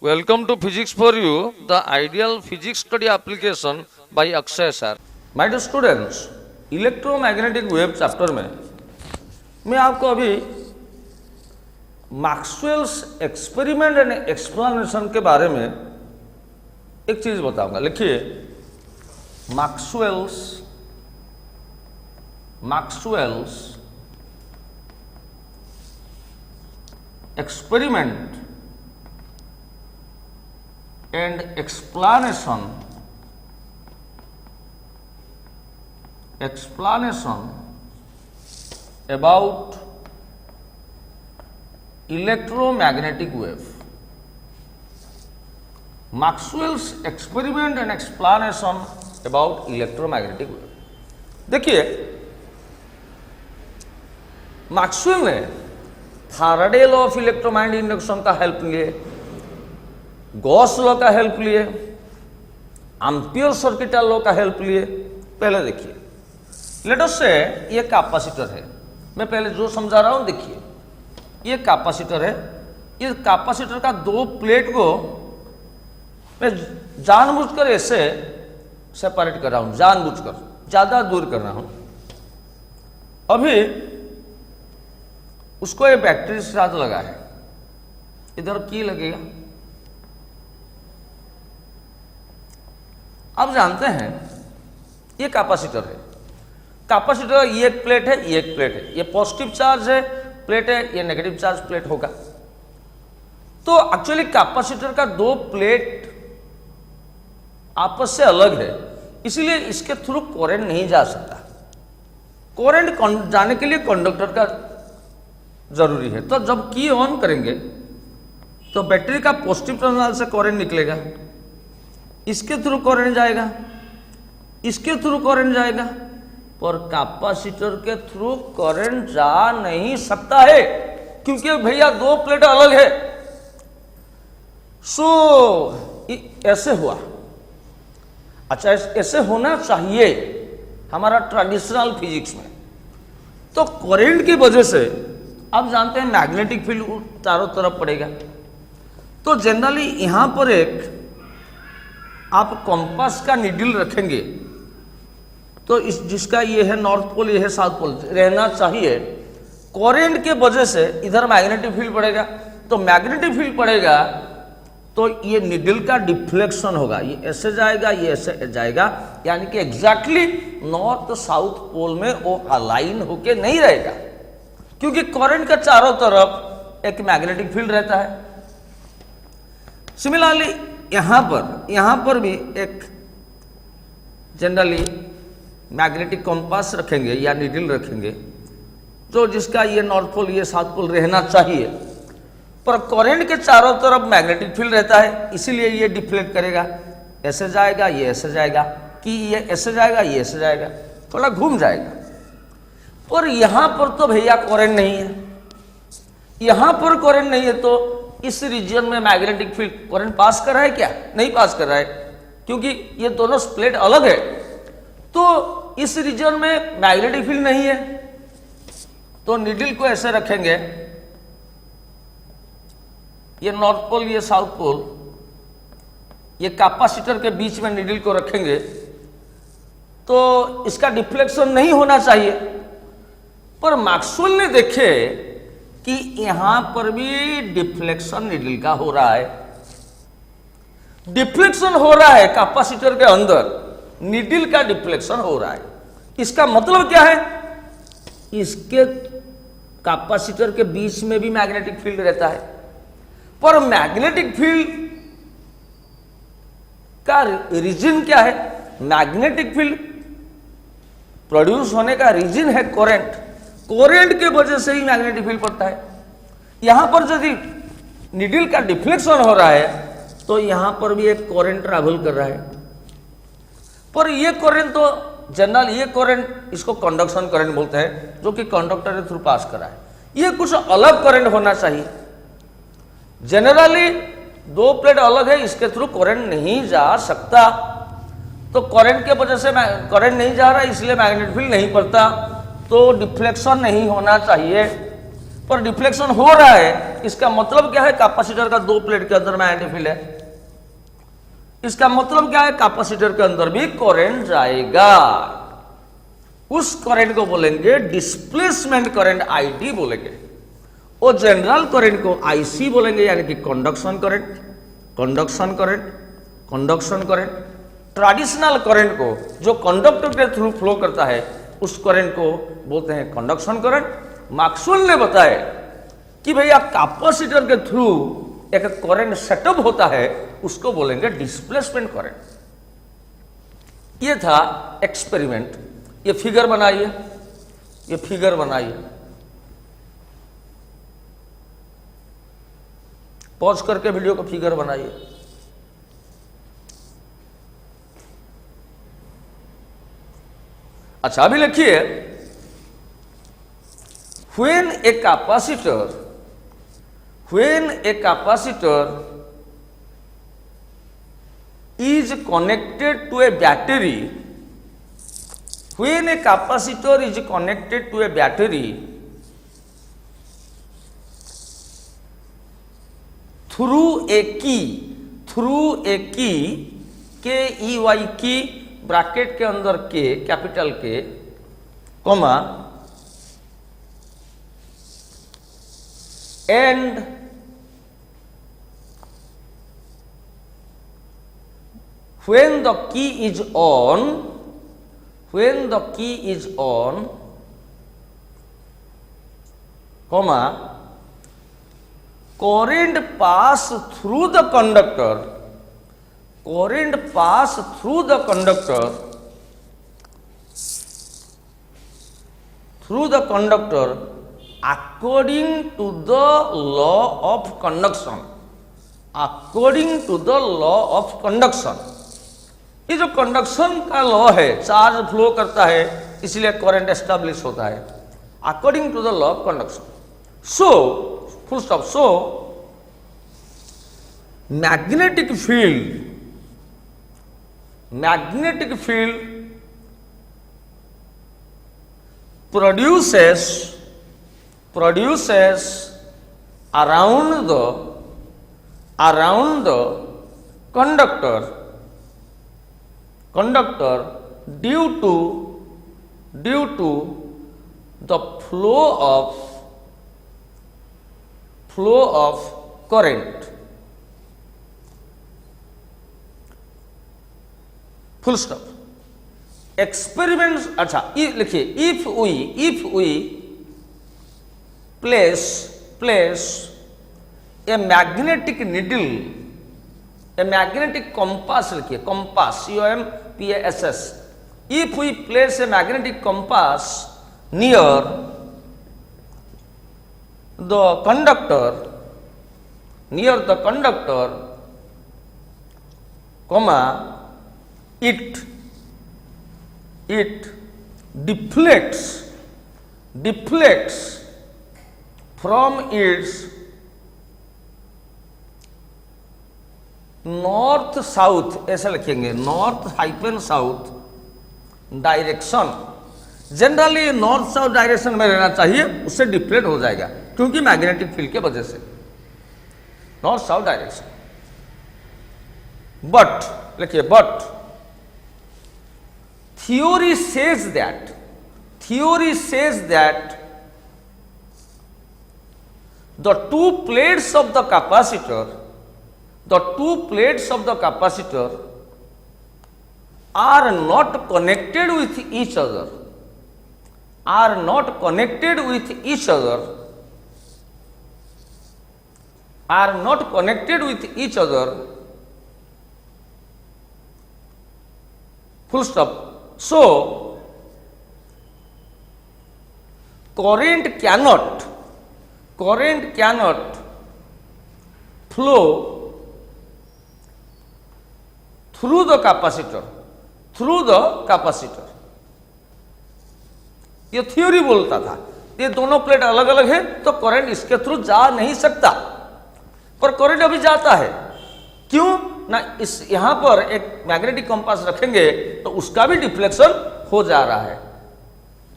Welcome to Physics for You, the ideal physics study application by Akshay sir. My dear students, electromagnetic wave chapter में मैं आपको अभी Maxwell's experiment and explanation के बारे में एक चीज बताऊंगा। लिखिए, Maxwell's experiment and explanation about electromagnetic wave. Maxwell's experiment and explanation about electromagnetic wave. देखिए, मैक्सवेल ने Faraday law of electromagnetic induction का हेल्प लिए, गॉस लॉ का हेल्प लिए, एम्पियर सर्किट लॉ का हेल्प लिए। पहले देखिए, लेट अस से ये कैपेसिटर है। मैं पहले जो समझा रहा हूं देखिए, ये कैपेसिटर है। ये कैपेसिटर का दो प्लेट को मैं जानबूझकर ऐसे सेपरेट कर रहा हूं, जानबूझकर ज्यादा दूर कर रहा हूं। अभी उसको ये बैटरी के साथ लगा है, इधर की लगेगा। आप जानते हैं ये कैपेसिटर है। कैपेसिटर ये एक प्लेट है, ये एक प्लेट है। ये पॉजिटिव चार्ज है प्लेट है, ये नेगेटिव चार्ज प्लेट होगा। तो एक्चुअली कैपेसिटर का दो प्लेट आपस से अलग है, इसलिए इसके थ्रू करंट नहीं जा सकता। करंट जाने के लिए कंडक्टर का जरूरी है। तो जब की ऑन करेंगे तो बैटरी का पॉजिटिव टर्मिनल से करंट निकलेगा, इसके थ्रू करंट जाएगा, इसके थ्रू करंट जाएगा, पर कैपेसिटर के थ्रू करंट जा नहीं सकता है, क्योंकि भैया दो प्लेट अलग है। सो ऐसे हुआ। अच्छा, ऐसे होना चाहिए हमारा ट्रेडिशनल फिजिक्स में। तो करंट की वजह से आप जानते हैं मैग्नेटिक फील्ड चारों तरफ पड़ेगा। तो जनरली यहां पर एक आप कंपास का नीडल रखेंगे, तो इस जिसका ये है नॉर्थ पोल, ये है साउथ पोल, रहना चाहिए। करंट के वजह से इधर मैग्नेटिक फील्ड पड़ेगा, तो मैग्नेटिक फील्ड पड़ेगा तो ये नीडल का डिफ्लेक्शन होगा, ये ऐसे जाएगा, ये ऐसे जाएगा, यानी कि एग्जैक्टली नॉर्थ साउथ पोल में वो अलाइन होके नहीं रहेगा, क्योंकि करंट के चारों तरफ एक मैग्नेटिक फील्ड रहता है। सिमिलरली यहां पर भी एक जनरली मैग्नेटिक कंपास रखेंगे या नीडल रखेंगे, तो जिसका ये नॉर्थ पोल, ये साउथ पोल रहना चाहिए, पर करंट के चारों तरफ मैग्नेटिक फील्ड रहता है, इसीलिए ये डिफ्लेक्ट करेगा, ऐसे जाएगा, ये ऐसे जाएगा, कि ये ऐसे जाएगा, ये ऐसे जाएगा, थोड़ा घूम जाएगा। पर यहां पर तो भैया करंट नहीं है, यहां पर करंट नहीं है, तो इस रीजन में मैग्नेटिक फील्ड करंट पास कर रहा है क्या? नहीं पास कर रहा है, क्योंकि ये दोनों प्लेट अलग है। तो इस रीजन में मैग्नेटिक फील्ड नहीं है, तो नीडल को ऐसे रखेंगे, ये नॉर्थ पोल, ये साउथ पोल, ये कैपेसिटर के बीच में नीडल को रखेंगे, तो इसका डिफ्लेक्शन नहीं होना चाहिए। पर मैक्सवेल ने देखे कि यहां पर भी डिफ्लेक्शन नीडल का हो रहा है, डिफ्लेक्शन हो रहा है कैपेसिटर के अंदर, नीडल का डिफ्लेक्शन हो रहा है। इसका मतलब क्या है? इसके कैपेसिटर के बीच में भी मैग्नेटिक फील्ड रहता है, पर मैग्नेटिक फील्ड का रीजन क्या है? मैग्नेटिक फील्ड प्रोड्यूस होने का रीजन है करंट। करंट के वजह से ही मैग्नेटिक फील्ड पड़ता है। यहां पर यदि नीडल का डिफ्लेक्शन हो रहा है, तो यहां पर भी एक करंट ट्रैवल कर रहा है, पर ये करंट तो जनरल, ये करंट इसको कंडक्शन करंट बोलते हैं, जो कि कंडक्टर के थ्रू पास कर रहा है। ये कुछ अलग करंट होना चाहिए। जनरली दो प्लेट अलग है, इसके थ्रू करंट नहीं जा सकता, तो करंट के वजह से करंट नहीं जा रहा है, इसलिए मैग्नेटिक फील्ड नहीं पड़ता, तो डिफ्लेक्शन नहीं होना चाहिए। पर डिफ्लेक्शन हो रहा है, इसका मतलब क्या है? कैपेसिटर का दो प्लेट के अंदर मैग्नेटिक फील्ड है। इसका मतलब क्या है? कैपेसिटर के अंदर भी करंट जाएगा। उस करंट को बोलेंगे डिस्प्लेसमेंट करंट, आईडी बोलेंगे। और जनरल करंट को आईसी बोलेंगे, यानी कि conduction current, conduction current, conduction current. Traditional current को जो कंडक्टर के थ्रू फ्लो करता है उस करंट को बोलते हैं कंडक्शन करंट। मैक्सवेल ने बताया कि भैया कैपेसिटर के थ्रू एक करंट सेटअप होता है, उसको बोलेंगे डिस्प्लेसमेंट करंट। ये था एक्सपेरिमेंट। ये फिगर बनाइए, ये फिगर बनाइए, पॉज करके वीडियो को फिगर बनाइए। अच्छा, अभी लिखिए, when a capacitor is connected to a battery, when a capacitor is connected to a battery through a key, KEY की ब्रैकेट के अंदर के, कैपिटल के, comma, and when the key is on, comma, current pass through the conductor, according to the law of conduction, ये जो conduction का law है, charge flow करता है इसलिए करंट एस्टैब्लिश होता है, according to the law of conduction. So full stop. So magnetic field produces around the conductor due to the flow of current, full stop। Experiments, अच्छा ये लिखिए, if we place a magnetic needle, a magnetic compass, लिखिए compass, COMPASS, if we place a magnetic compass near the conductor, comma, it deflects from its north south, ऐसा लिखेंगे, north-south direction. Generally north south direction में रहना चाहिए, उससे deflect हो जाएगा क्योंकि मैग्नेटिक फील्ड के वजह से नॉर्थ साउथ डायरेक्शन। बट लिखिए, but theory says that the two plates of the capacitor are not connected with each other, full stop। So current cannot flow through the capacitor, ये theory बोलता था। ये दोनों plate अलग अलग है तो करंट इसके थ्रू जा नहीं सकता, पर करंट अभी जाता है। क्यों ना, इस यहां पर एक मैग्नेटिक कंपास रखेंगे तो उसका भी डिफ्लेक्शन हो जा रहा है।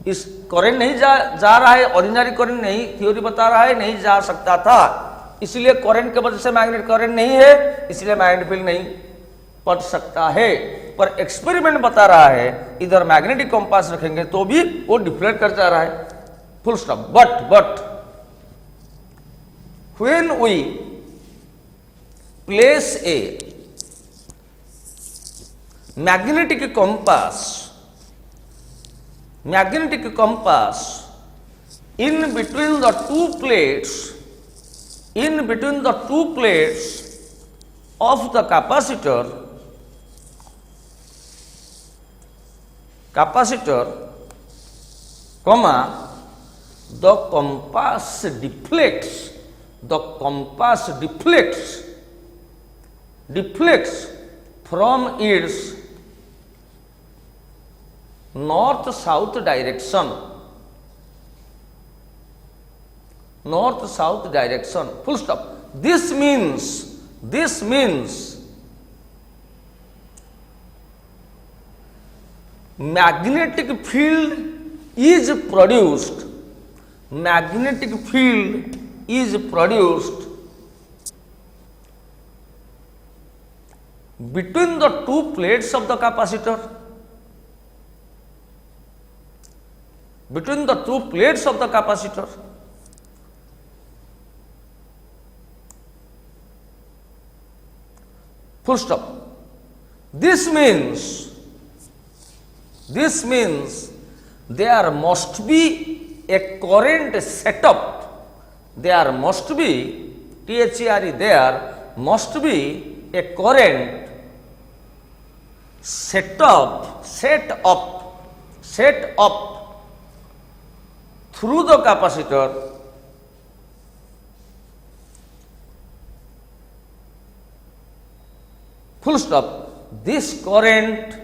इस करंट नहीं जा रहा है, ऑर्डिनरी करंट नहीं, थ्योरी बता रहा है नहीं जा सकता था, इसलिए करंट के वजह से मैग्नेटिक करंट नहीं है, इसलिए मैग्नेटिक फील्ड नहीं पड़ सकता है। पर एक्सपेरिमेंट बता रहा है इधर मैग्नेटिक कंपास रखेंगे तो भी वो डिफ्लेक्ट कर जा रहा है, full stop. But when we place a magnetic compass in between the two plates of the capacitor, comma, the compass deflects from its north south direction, full stop। this means magnetic field is produced between the two plates of the capacitor, full stop। this means there must be a current setup, there must be a current set up through the capacitor full stop। this current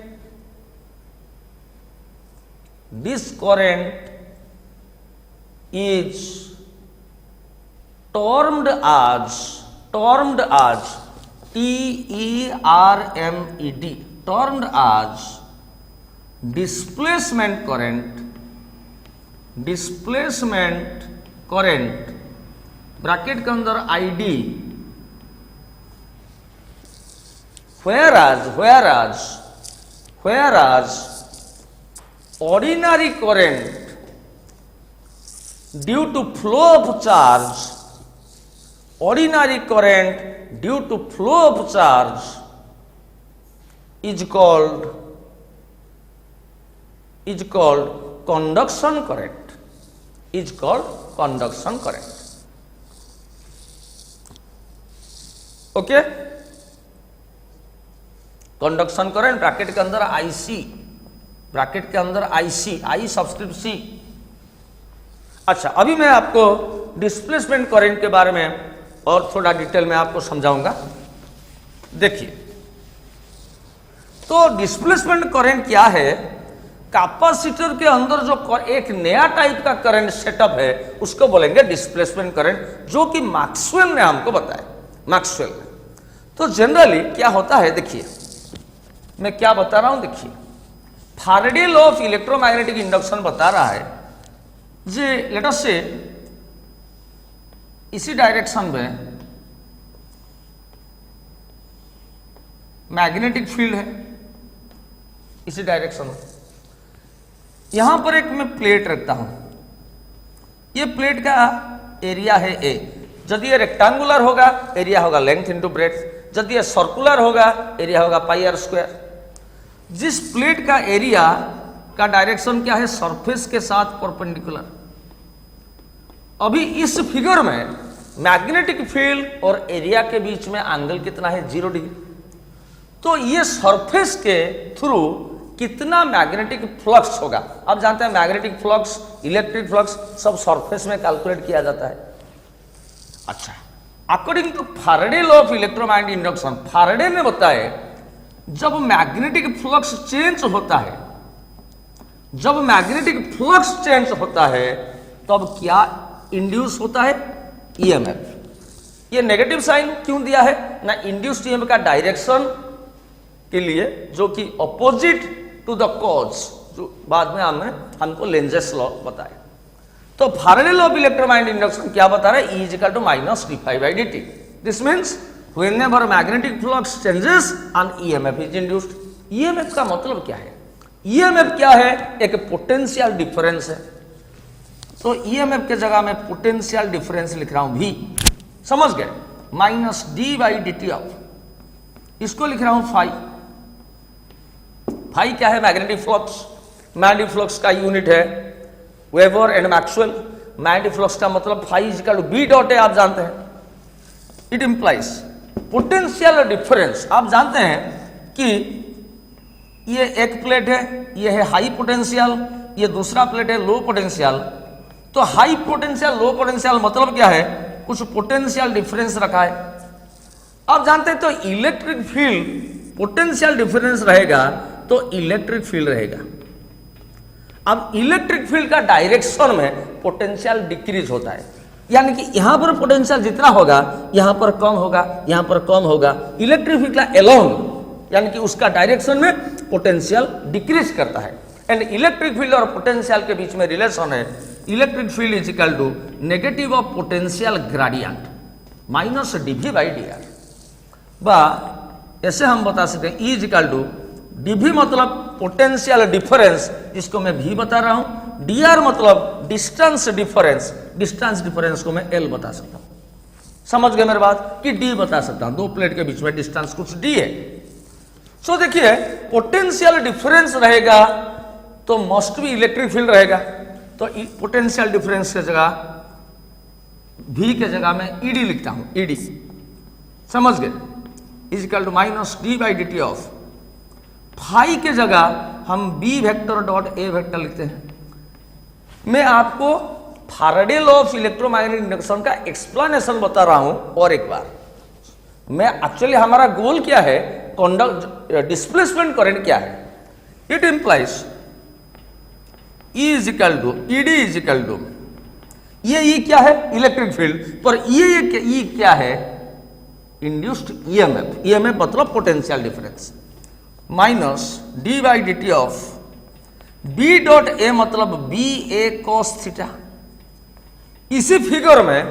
is termed as TERMED, termed as displacement current, bracket के अंदर ID, whereas ordinary current due to flow of charge is called conduction current, okay. Conduction current bracket के अंदर आई subscript सी। अच्छा, अभी मैं आपको displacement current के बारे में और थोड़ा डिटेल में आपको समझाऊंगा। देखिए, तो डिस्प्लेसमेंट करंट क्या है? कैपेसिटर के अंदर जो एक नया टाइप का करंट सेटअप है उसको बोलेंगे डिस्प्लेसमेंट करंट, जो कि मैक्सवेल ने हमको बताया। तो जनरली क्या होता है, देखिए मैं क्या बता रहा हूं, देखिए Faraday law of electromagnetic induction बता रहा है जे लेट अस से इसी डायरेक्शन में मैग्नेटिक फील्ड है, इसी डायरेक्शन में। यहां पर एक मैं प्लेट रखता हूं, ये प्लेट का एरिया है ए। यदि ये रेक्टेंगुलर होगा एरिया होगा लेंथ इंटू ब्रेड्थ, यदि ये सर्कुलर होगा एरिया होगा पाई आर स्क्वायर। जिस प्लेट का एरिया का डायरेक्शन क्या है, सरफेस के साथ परपेंडिकुलर। अभी इस फिगर में मैग्नेटिक फील्ड और एरिया के बीच में एंगल कितना है, 0 डिग्री। तो ये सरफेस के थ्रू कितना मैग्नेटिक फ्लक्स होगा। आप जानते हैं मैग्नेटिक फ्लक्स, इलेक्ट्रिक फ्लक्स सब सरफेस में कैलकुलेट किया जाता है। अच्छा, according to Faraday law of electromagnetic induction, Faraday ने बताया जब मैग्नेटिक फ्लक्स चेंज होता है, जब मैग्नेटिक फ्लक्स चेंज होता है तब क्या इंड्यूस होता है, ईएमएफ। ये नेगेटिव साइन क्यों दिया है ना, इंड्यूस्ड ईएमएफ का डायरेक्शन के लिए जो कि अपोजिट टू द कॉज जो बाद में हमको लेंजेस लॉ बताए। तो Faraday law of electromagnetic induction क्या बता रहा है? E is equal to minus d∅dt। This means whenever magnetic flux changes and EMF is induced. EMF का मतलब क्या है? EMF क्या है? एक पोटेंशियल डिफरेंस है। तो EMF के जगह में पोटेंशियल डिफरेंस लिख रहा हूं V, समझ गए? माइनस d/dt ऑफ, इसको लिख रहा हूं फाई। फाई क्या है? Magnetic flux. मैग्नेटिक फ्लक्स का यूनिट है weber and maxwell. Magnetic flux का मतलब phi is equal to B dot है, आप जानते हैं। It implies potential difference. आप जानते हैं कि ये एक प्लेट है, ये है हाई पोटेंशियल, ये दूसरा प्लेट है लो पोटेंशियल। तो हाई पोटेंशियल लो पोटेंशियल मतलब क्या है? कुछ पोटेंशियल डिफरेंस रखा है। आप जानते हैं तो इलेक्ट्रिक फील्ड पोटेंशियल डिफरेंस रहेगा तो इलेक्ट्रिक फील्ड रहेगा। अब इलेक्ट्रिक फील्ड का डायरेक्शन में पोटेंशियल डिक्रीज होता है, यानी कि यहां पर पोटेंशियल जितना होगा यहां पर कम होगा, यहां पर कम होगा। इलेक्ट्रिक फील्ड का एलोंग यानी कि उसका डायरेक्शन में पोटेंशियल डिक्रीज करता है। एंड इलेक्ट्रिक फील्ड और पोटेंशियल के बीच में रिलेशन है, electric field is equal to negative of potential gradient minus dV/dr। बा ऐसे हम बता सकते हैं E is equal to dV मतलब पोटेंशियल डिफरेंस, जिसको मैं V बता रहा हूं, dr मतलब डिस्टेंस डिफरेंस, डिस्टेंस डिफरेंस को मैं L बता सकता हूं। समझ गए मेरी बात? कि D बता सकता हूं, दो प्लेट के बीच में डिस्टेंस कुछ D है। सो देखिए पोटेंशियल डिफरेंस रहेगा तो मस्ट भी इलेक्ट्रिक फील्ड रहेगा। तो पोटेंशियल डिफरेंस के जगह V के जगह में ED लिखता हूं, ED, समझ गए? Is equal to minus d/dt of phi के जगह हम B vector dot A vector लिखते हैं। मैं आपको Faraday law of electromagnetic induction का एक्सप्लेनेशन बता रहा हूं और एक बार। मैं एक्चुअली हमारा गोल क्या है? डिस्प्लेसमेंट करंट क्या है? It implies E is equal to ED is equal to, ये E क्या है? Electric field. पर ये E क्या है? Induced EMF। EMF मतलब potential difference minus d/dt of B dot A मतलब BA cos थीटा। इसी फिगर में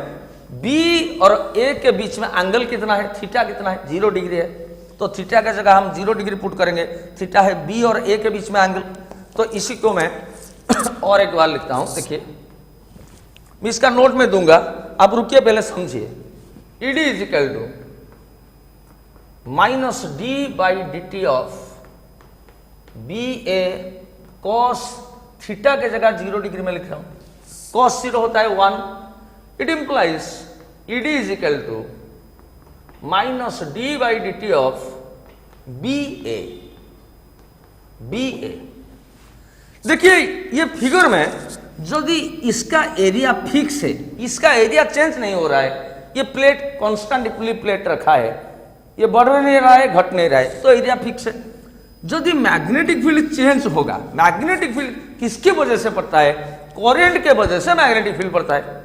B और A के बीच में एंगल कितना है? थीटा कितना है? 0 डिग्री है। तो थीटा की जगह हम 0 डिग्री पुट करेंगे। थीटा है B और A के बीच में एंगल। तो इसी को मैं और एक बार लिखता हूं, देखिए मैं इसका नोट में दूंगा, आप रुकिए पहले समझिए। ED is equal to minus d/dt of BA cos theta के जगह 0 डिग्री में लिख रहा हूं। cos 0 होता है 1। It implies ED is equal to minus d/dt of BA। देखिए ये फिगर में यदि इसका एरिया फिक्स है, इसका एरिया चेंज नहीं हो रहा है, ये प्लेट कॉन्स्टेंटली प्लेट रखा है, ये बढ़ नहीं रहा है, घट नहीं रहा है, तो एरिया फिक्स है। यदि मैग्नेटिक फील्ड चेंज होगा, मैग्नेटिक फील्ड किसकी वजह से पड़ता है? करंट के वजह से मैग्नेटिक फील्ड पड़ता है।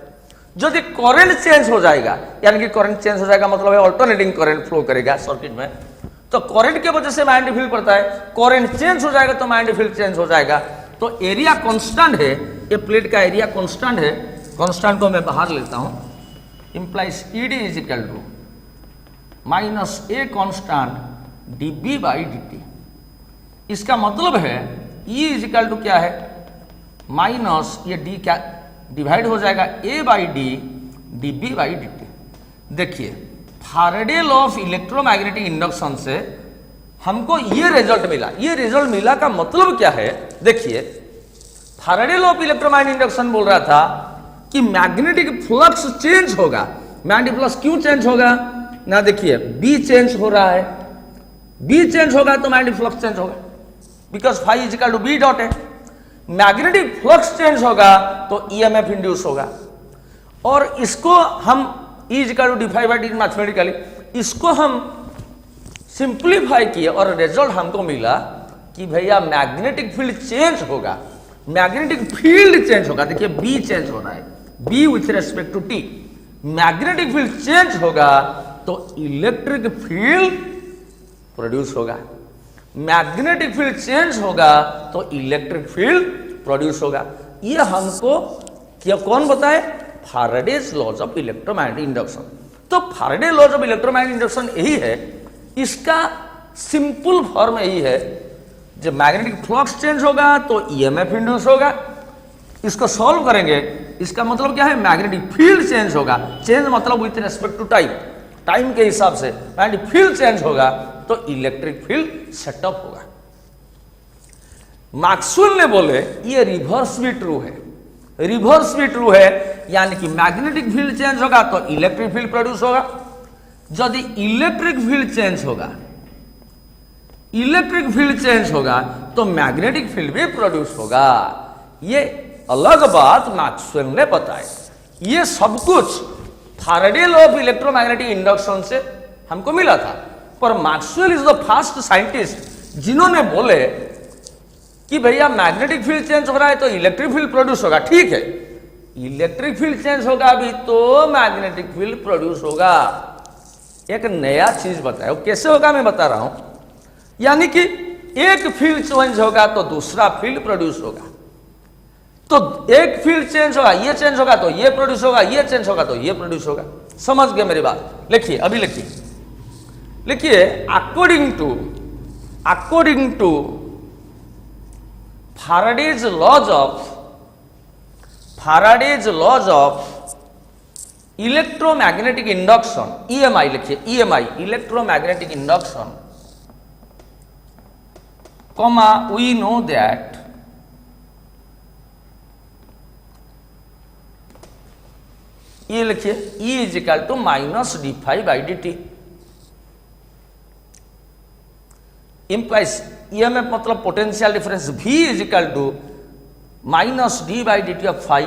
यदि करंट चेंज हो जाएगा, यानी कि करंट चेंज हो जाएगा मतलब है अल्टरनेटिंग करंट फ्लो करेगा सर्किट में, तो करंट के वजह से मैग्नेटिक फील्ड पड़ता है। करंट चेंज हो जाएगा तो मैग्नेटिक फील्ड चेंज हो जाएगा। तो एरिया कांस्टेंट है, ये प्लेट का एरिया कांस्टेंट है। कांस्टेंट को मैं बाहर लेता हूं, implies ED is equal to minus A constant dB/dt। इसका मतलब है E इज इक्वल टू क्या है? माइनस ये D क्या डिवाइड हो जाएगा A/D dB/dt। देखिए Faraday law of electromagnetic induction से हमको ये रिजल्ट मिला। ये रिजल्ट मिला का मतलब क्या है? देखिए Faraday law of electromagnetic induction बोल रहा था कि मैग्नेटिक फ्लक्स चेंज होगा। मैग्नेटिक फ्लक्स क्यों चेंज होगा ना? देखिए B चेंज हो रहा है, B चेंज होगा तो मैग्नेटिक फ्लक्स चेंज होगा, because phi is equal to B dot है। मैग्नेटिक फ्लक्स चेंज होगा तो EMF इंड्यूस होगा। और इसको हम E is equal to d∅/dt mathematically इसको हम सिंप्लीफाई किए और रिजल्ट हमको मिला कि भैया मैग्नेटिक फील्ड चेंज होगा, मैग्नेटिक फील्ड चेंज होगा। देखिए B चेंज हो रहा है, B with respect to T। Magnetic field change होगा तो इलेक्ट्रिक फील्ड प्रोड्यूस होगा। मैग्नेटिक फील्ड चेंज होगा तो इलेक्ट्रिक फील्ड प्रोड्यूस होगा। ये हमको क्या कौन बताए? Faraday's laws of electromagnetic induction. तो Faraday laws of electromagnetic induction यही है, इसका सिंपल फॉर्म यही है, जब मैग्नेटिक फ्लक्स चेंज होगा तो ईएमएफ इंड्यूस होगा। इसको सॉल्व करेंगे, इसका मतलब क्या है? मैग्नेटिक फील्ड चेंज होगा। चेंज मतलब with respect to time, time के हिसाब से मैग्नेटिक फील्ड चेंज होगा तो इलेक्ट्रिक फील्ड सेटअप होगा। मैक्सवेल ने बोले ये रिवर्स भी ट्रू है, रिवर्स भी ट्रू है, यानी कि मैग्नेटिक फील्ड चेंज होगा तो इलेक्ट्रिक फील्ड प्रोड्यूस होगा। यदि इलेक्ट्रिक फील्ड चेंज होगा, इलेक्ट्रिक फील्ड चेंज होगा तो मैग्नेटिक फील्ड भी प्रोड्यूस होगा। ये अलग बात मैक्सवेल ने बताई। ये सब कुछ Faraday law of electromagnetic induction से हमको मिला था, पर Maxwell is the first scientist जिन्होंने बोले कि भैया मैग्नेटिक फील्ड चेंज हो रहा है तो इलेक्ट्रिक फील्ड प्रोड्यूस होगा। ठीक है, इलेक्ट्रिक फील्ड चेंज होगा भी तो मैग्नेटिक फील्ड प्रोड्यूस होगा। एक नया चीज बताया, वो कैसे होगा मैं बता रहा हूं। यानी कि एक फील्ड चेंज होगा तो दूसरा फील्ड प्रोड्यूस होगा। तो एक फील्ड चेंज होगा, ये चेंज होगा तो ये प्रोड्यूस होगा, ये चेंज होगा तो ये प्रोड्यूस होगा। समझ गए मेरी बात? लिखिए, अभी लिखिए, लिखिए according to Faraday's laws of electromagnetic induction, EMI लिखिए, EMI electromagnetic induction, comma we know that ये लिखिए E is equal to minus d phi by dt implies EMF मतलब potential difference V is equal to minus D by D T of phi,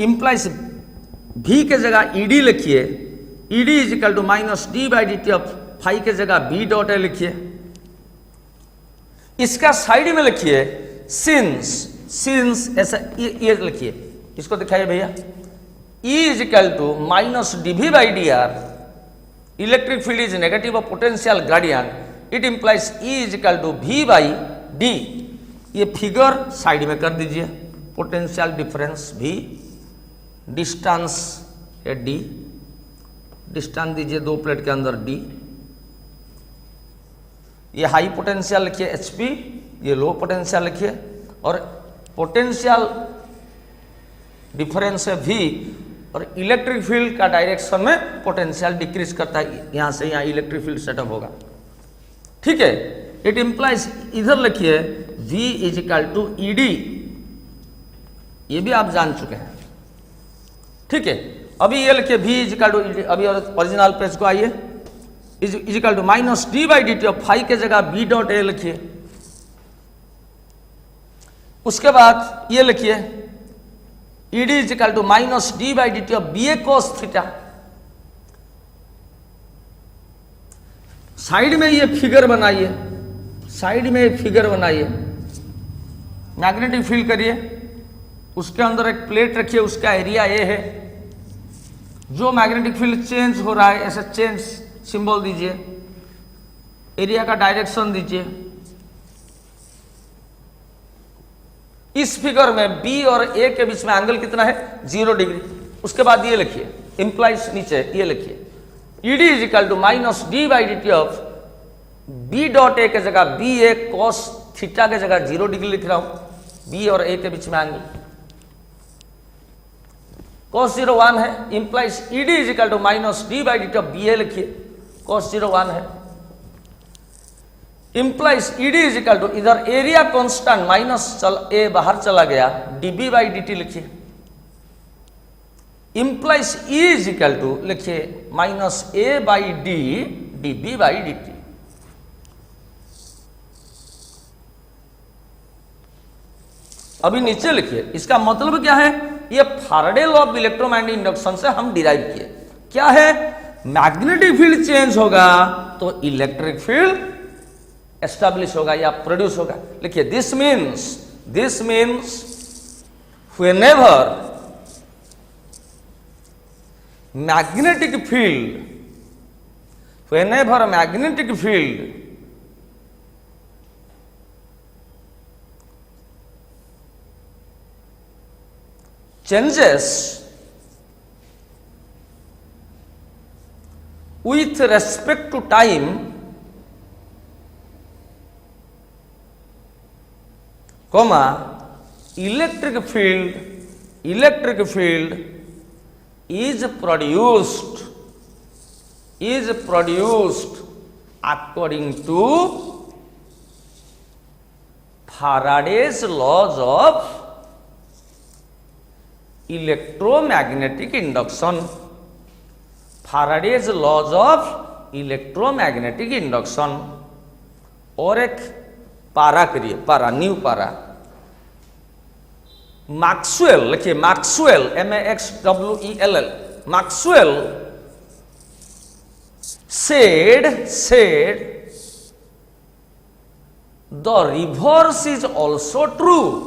implies V के जगह ED लिखिए, ED is equal to minus D by D T of phi के जगह B dot A लिखिए। इसका side में लिखिए since ऐसा ये लिखिए, इसको दिखाइए भैया। E is equal to minus d v by d r, electric field is negative of potential gradient, it implies E is equal to V by d. ये फिगर साइड में कर दीजिए, पोटेंशियल डिफरेंस V, डिस्टेंस है D, distance दीजिए दो plate के अंदर D। ये हाई पोटेंशियल लिखिए HP, ये लो पोटेंशियल लिखिए, और पोटेंशियल डिफरेंस है V, और इलेक्ट्रिक फील्ड का डायरेक्शन में पोटेंशियल डिक्रीज करता है, यहां से यहां इलेक्ट्रिक फील्ड सेटअप होगा। ठीक है, इट इंप्लाइज, इधर लिखिए V is equal to ED, ये भी आप जान चुके हैं। ठीक है, अभी ये लिखिए V is equal to ED, अभी ओरिजिनल पेज को आइए, is equal to minus D by D T of phi के जगह B डॉट ए लिखिए। उसके बाद ये लिखिए ED is equal to minus D by D T of B A cos theta. Side में ये फिगर बनाइए, साइड में ये फिगर बनाइए, मैग्नेटिक फील्ड करिए, उसके अंदर एक प्लेट रखिए, उसका एरिया ए है। जो मैग्नेटिक फील्ड चेंज हो रहा है ऐसे चेंज सिंबल दीजिए, एरिया का डायरेक्शन दीजिए। इस फिगर में B और A के बीच में एंगल कितना है? 0 डिग्री। उसके बाद ये लिखिए, इंप्लाइज नीचे ये लिखिए ED is equal to minus D by D T of B dot A के जगह BA cos थीटा के जगह 0 डिग्री लिख रहा हूं। B और A के बीच में एंगल cos 0 1 है, implies ED is equal to minus D by D T of BA लिखिए, cos 0 1 है, implies ED is equal to, इधर एरिया कांस्टेंट माइनस A बाहर चला गया, dB बाई dt लिखिए, implies E is equal to लिखिए minus A by D dB by dt। अभी नीचे लिखिए, इसका मतलब क्या है? ये Faraday law of electromagnetic induction से हम डिराइव किए। क्या है? मैग्नेटिक फील्ड चेंज होगा तो इलेक्ट्रिक फील्ड एस्टैब्लिश होगा या प्रोड्यूस होगा। लिखिए this means whenever magnetic field whenever magnetic field changes with respect to time, comma, electric field is produced according to Faraday's laws of electromagnetic induction. Faraday's laws of electromagnetic induction. और एक पारा करिए, पारा, new पारा। Maxwell लिखिए, Maxwell, MAXWELL, Maxwell said the reverse is also true.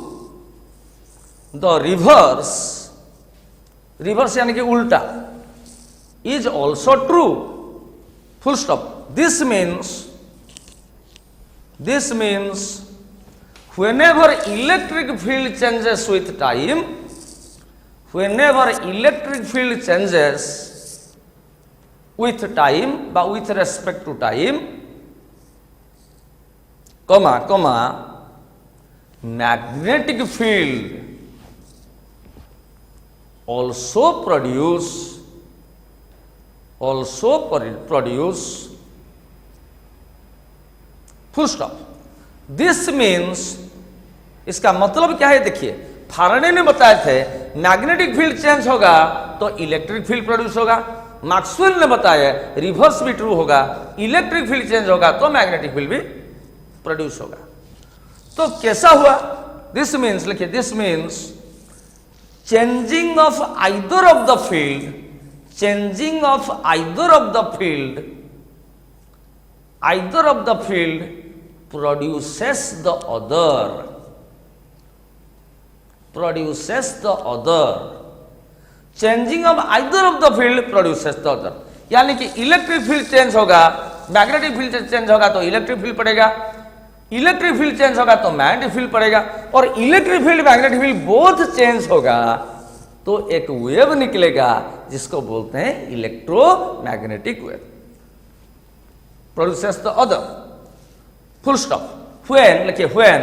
The reverse यानी कि उल्टा, is also true. Full stop. This means whenever electric field changes with time, but with respect to time, comma, magnetic field also produce full stop. This means, इसका मतलब क्या है देखिए, फाराडे ने बताए थे मैग्नेटिक फील्ड चेंज होगा तो इलेक्ट्रिक फील्ड प्रोड्यूस होगा, मैक्सवेल ने बताया रिवर्स भी ट्रू होगा, इलेक्ट्रिक फील्ड चेंज होगा तो मैग्नेटिक फील्ड भी प्रोड्यूस होगा। तो कैसा हुआ? दिस मीन्स लिखिए, this means changing of either of the field produces the other. Changing of either of the field produces the other. यानी कि इलेक्ट्रिक फील्ड चेंज होगा, मैग्नेटिक फील्ड चेंज होगा तो इलेक्ट्रिक फील्ड पड़ेगा, इलेक्ट्रिक फील्ड चेंज होगा तो magnetic field पड़ेगा, और electric field magnetic field both change होगा तो एक वेव निकलेगा जिसको बोलते हैं electromagnetic wave. Produces the other, full stop. When लिखिए, when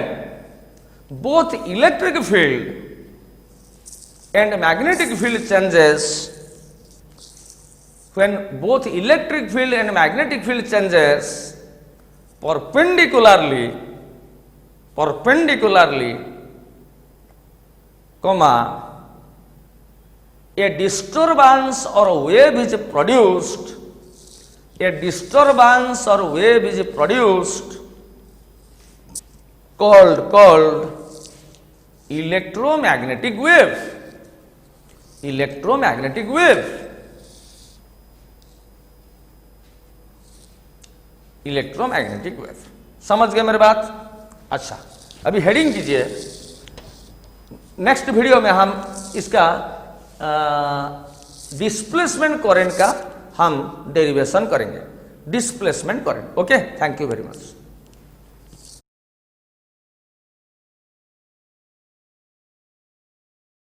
both electric field and magnetic field changes, when both electric field and magnetic field changes perpendicularly, comma, a disturbance or wave is produced, called electromagnetic wave. Electromagnetic wave. समझ गए मेरी बात? अच्छा, अभी heading कीजिए। Next video में हम इसका डिस्प्लेसमेंट करंट का हम डेरिवेशन करेंगे। Displacement current. Okay, thank you very much.